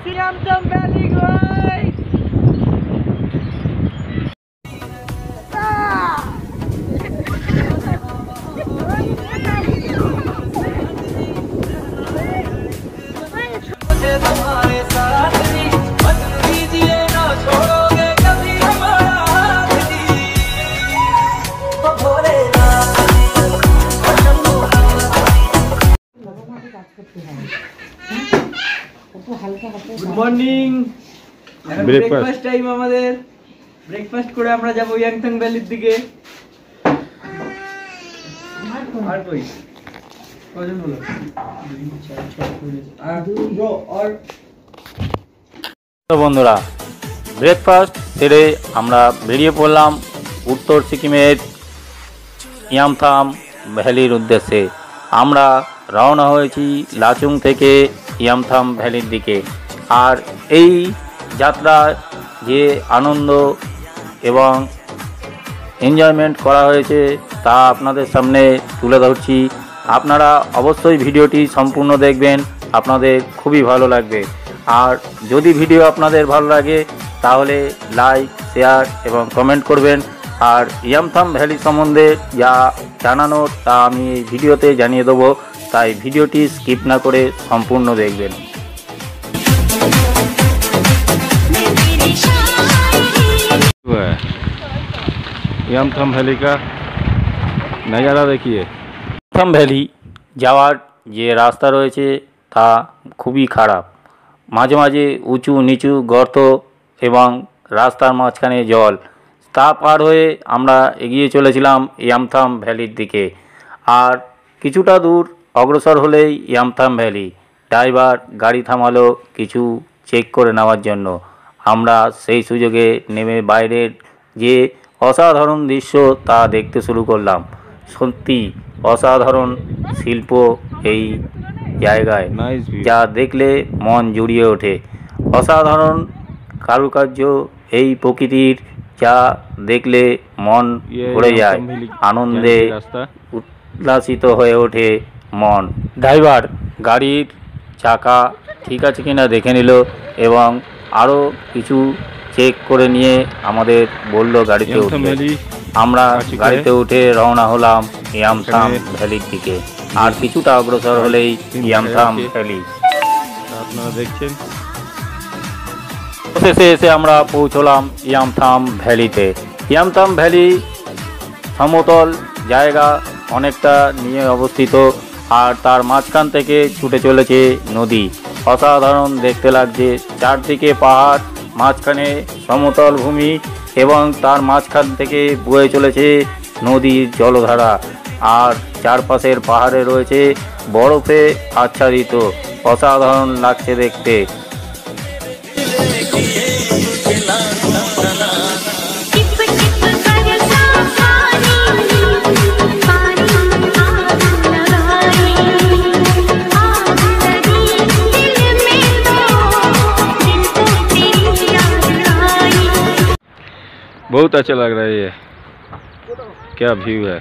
Siamtam Valley guys! Good morning. Breakfast time আমাদের। Breakfast করে আমরা যাব ইয়াংথাং ভ্যালির দিকে। আর কই কজন হলো? 2 4 6 আর ব্রো আর তো বন্ধুরা, ব্রেকফাস্ট সেরে আমরা বেরিয়ে পড়লাম উত্তর সিকিমের ইয়ামথাম ভ্যালির উদ্দেশ্যে। আমরা রওনা হয়েছি লাচুং থেকে ইয়ামথাম ভ্যালির দিকে। আর এই যাত্রা যে আনন্দ এবং এনজয়মেন্ট করা হয়েছে তা আপনাদের সামনে তুলে ধরছি। আপনারা অবশ্যই ভিডিওটি সম্পূর্ণ দেখবেন, আপনাদের খুবই ভালো লাগবে। আর যদি ভিডিও আপনাদের ভালো লাগে তাহলে লাইক, শেয়ার এবং কমেন্ট করবেন। আর ইয়ামথাম ভ্যালি সম্বন্ধে যা জানানোর তা আমি এই ভিডিওতে জানিয়ে দেবো, তাই ভিডিওটি স্কিপ না করে সম্পূর্ণ দেখবেন। यामथम वैली का नज़ारा देखिए। ইয়ামথাম ভ্যালি যাওয়ার যে রাস্তা রয়েছে তা খুবই খারাপ। মাঝে মাঝে উঁচু নিচু গর্ত এবং রাস্তার মাঝখানে জল। তা পার হয়ে আমরা এগিয়ে চলেছিলাম ইয়ামথাম ভ্যালির দিকে। আর কিছুটা দূর অগ্রসর হলেই ইয়ামথাম ভ্যালি। ড্রাইভার গাড়ি থামালো কিছু চেক করে নেওয়ার জন্য। আমরা সেই সুযোগে নেমে বাইরের যে অসাধারণ দৃশ্য তা দেখতে শুরু করলাম। সত্যি অসাধারণ শিল্প এই জায়গায়, যা দেখলে মন জুড়িয়ে ওঠে। অসাধারণ কারুকার্য এই প্রকৃতির, যা দেখলে মন ভরে যায়, আনন্দে উল্লাসিত হয়ে ওঠে মন। ড্রাইভার গাড়ির চাকা ঠিক আছে কিনা দেখে নিল এবং আরও কিছু চেক করে নিয়ে আমাদের বলল গাড়িতে উঠতে। আমরা গাড়িতে উঠে রওনা হলাম ইয়ামথাম ভ্যালির দিকে। আর কিছুটা অগ্রসর হলেই ইয়ামথাম ভ্যালি আপনারা দেখছেন। শেষে এসে আমরা পৌঁছলাম ইয়ামথাম ভ্যালিতে। ইয়ামথাম ভ্যালি সমতল জায়গা অনেকটা নিয়ে অবস্থিত, আর তার মাঝখান থেকে ছুটে চলেছে নদী। অসাধারণ দেখতে লাগছে। চারদিকে পাহাড়, মাঝখানে সমতল ভূমি এবং তার মাঝখান থেকে বয়ে চলেছে নদীর জলধারা। আর চারপাশের পাহাড়ে রয়েছে বরফে আচ্ছাদিত। অসাধারণ লাগছে দেখতে। बहुत अच्छा लग रहा है। ये क्या व्यू है,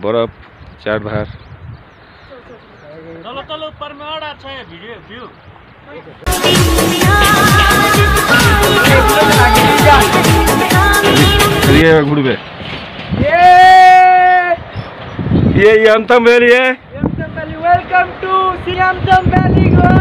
बर्फ चारधार। चलो चलो ऊपर में और अच्छा है वीडियो व्यू। चलिए घूमबे। ये यामथम वैली है। Siamtam Valley, welcome to Siamtam Valley guys!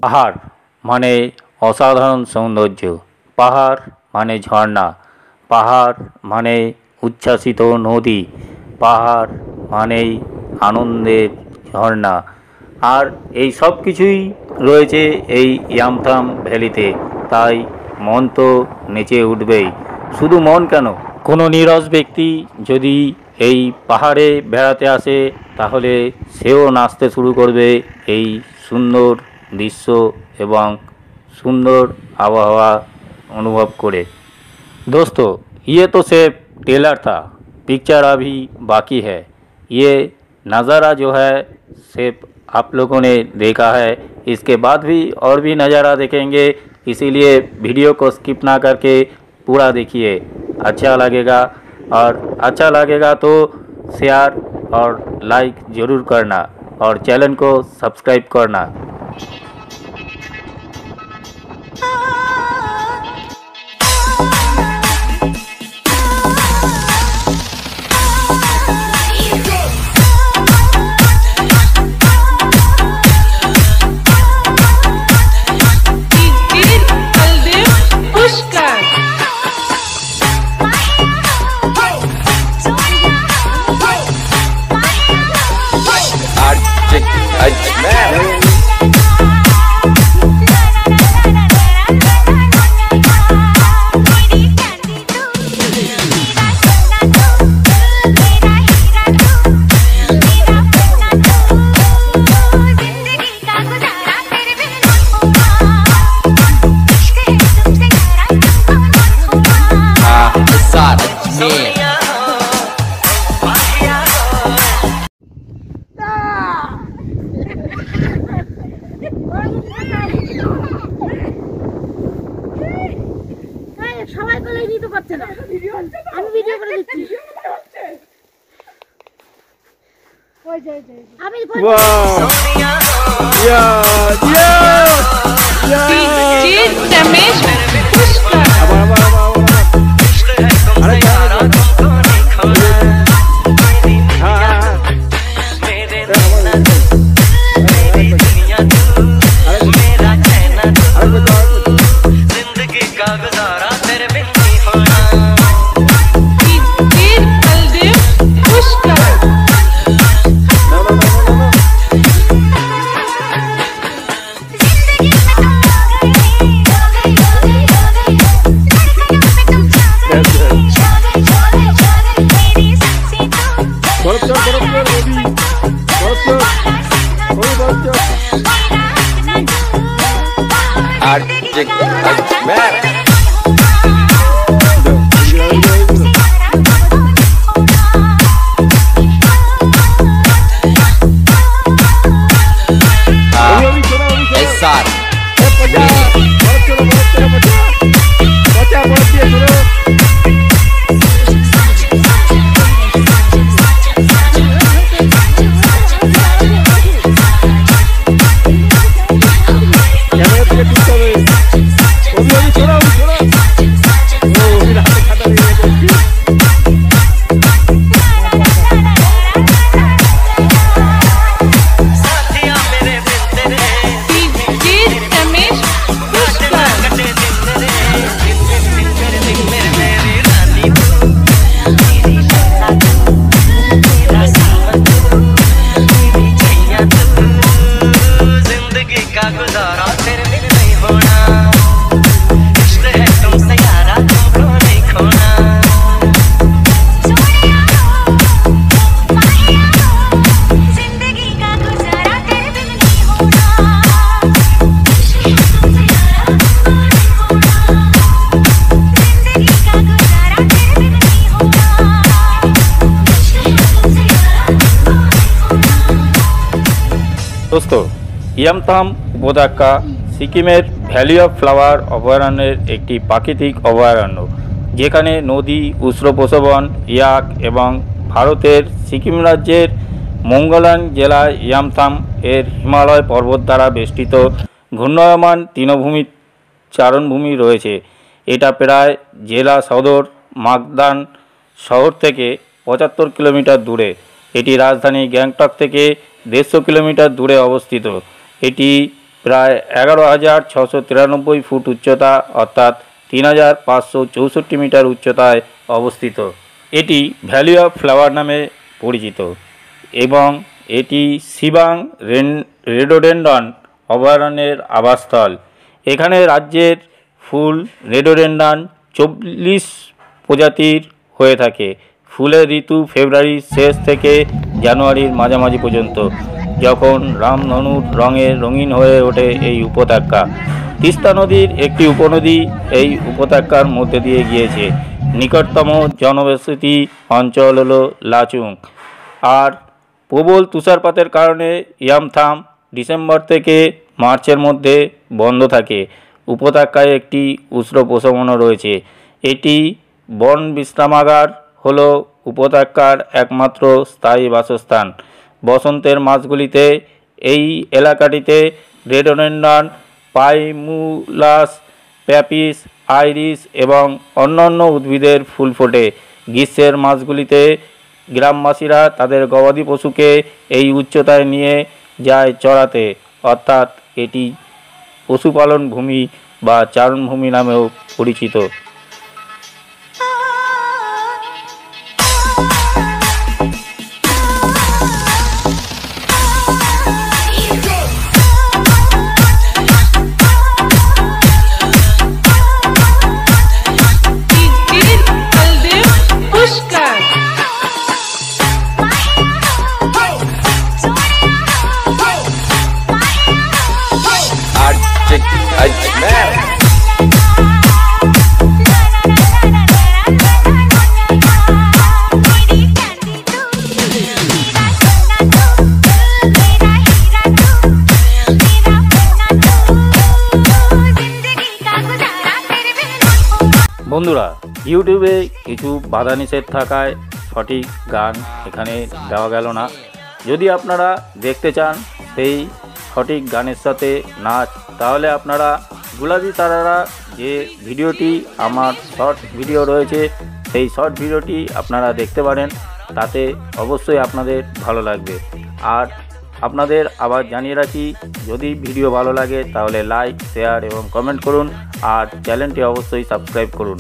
পাহাড় মানে অসাধারণ সৌন্দর্য, পাহাড় মানে ঝর্ণা, পাহাড় মানে উচ্ছ্বাসিত নদী। পাহাড় মানেই আনন্দের ঝর্ণা। আর এই সব কিছুই রয়েছে এই ইয়ামথাম ভ্যালিতে। তাই মন তো নেচে উঠবেই। শুধু মন কেন, কোনো নীরস ব্যক্তি যদি এই পাহাড়ে বেড়াতে আসে তাহলে সেও নাচতে শুরু করবে এই সুন্দর দৃশ্য এবং सुंदर आबहावा अनुभव करे। दोस्तों ये तो सिर्फ ट्रेलर था, पिक्चर अभी बाकी है। ये नज़ारा जो है सिर्फ आप लोगों ने देखा है, इसके बाद भी और भी नज़ारा देखेंगे, इसीलिए वीडियो को स्किप ना करके पूरा देखिए। अच्छा लगेगा, और अच्छा लगेगा तो शेयर और लाइक ज़रूर करना और चैनल को सब्सक्राइब करना। সবাই বলে নিতে পারছে না, আমি ভিডিও করে দিচ্ছি। আমি दोस्तों ইয়ামথাম উপত্যকা সিকিমের ভ্যালি অফ ফ্লাওয়ার অভয়ারণ্যের একটি প্রাকৃতিক অভয়ারণ্য, যেখানে নদী, উষ্ণ প্রশবন, ইয়াক এবং ভারতের সিকিম রাজ্যের মোঙ্গলান জেলায় ইয়ামথাম এর হিমালয় পর্বত দ্বারা বেষ্টিত ঘূর্ণায়মান তৃণভূমি চারণভূমি রয়েছে। এটা প্রায় জেলা সদর মাগদান শহর থেকে 75 কিলোমিটার দূরে। এটি রাজধানী গ্যাংটক থেকে 150 কিলোমিটার দূরে অবস্থিত। এটি প্রায় 11,693 ফুট উচ্চতা অর্থাৎ 3,564 মিটার উচ্চতায় অবস্থিত। এটি ভ্যালি অফ ফ্লাওয়ার নামে পরিচিত এবং এটি সিবাং রেডোডেন্ড্রন অভয়ারণ্যের আবাসস্থল। এখানে রাজ্যের ফুল রেডোডেন্ড্রন 40 প্রজাতির হয়ে থাকে। ফুলের ঋতু ফেব্রুয়ারির শেষ থেকে জানুয়ারির মাঝামাঝি পর্যন্ত, যখন রামধনুর রঙে রঙিন হয়ে ওঠে এই উপত্যকা। তিস্তা নদীর একটি উপনদী এই উপত্যকার মধ্যে দিয়ে গিয়েছে। নিকটতম জনবসতি অঞ্চল হলো লাচুং। আর প্রবল তুষারপাতের কারণে ইয়ামথাম ডিসেম্বর থেকে মার্চের মধ্যে বন্ধ থাকে। উপত্যকায় একটি উষ্ণ প্রশমনও রয়েছে। এটি বন বিশ্রামাগার হলো উপত্যকার একমাত্র স্থায়ী বাসস্থান। বসন্তের মাসগুলিতে এই এলাকাটিতে রেডোডেন্ড্রন, প্রাইমুলাস, প্যাপিস, আইরিস এবং অন্যান্য উদ্ভিদের ফুল ফোটে। গ্রীষ্মের মাসগুলিতে গ্রামবাসীরা তাদের গবাদি পশুকে এই উচ্চতায় নিয়ে যায় চড়াতে, অর্থাৎ এটি পশুপালন ভূমি বা চারণভূমি নামেও পরিচিত। বন্ধুরা, ইউটিউবে কিছু বাধা নিষেধ থাকায় সঠিক গান এখানে দেওয়া গেল না। যদি আপনারা দেখতে চান সেই সঠিক গানের সাথে নাচ, তাহলে আপনারা গুলাবি তারারা যে ভিডিওটি আমার শর্ট ভিডিও রয়েছে সেই শর্ট ভিডিওটি আপনারা দেখতে পারেন। তাতে অবশ্যই আপনাদের ভালো লাগবে। আর আপনাদের আবার জানিয়ে রাখি, যদি ভিডিও ভালো লাগে তাহলে লাইক, শেয়ার এবং কমেন্ট করুন। আর চ্যানেলটি অবশ্যই সাবস্ক্রাইব করুন।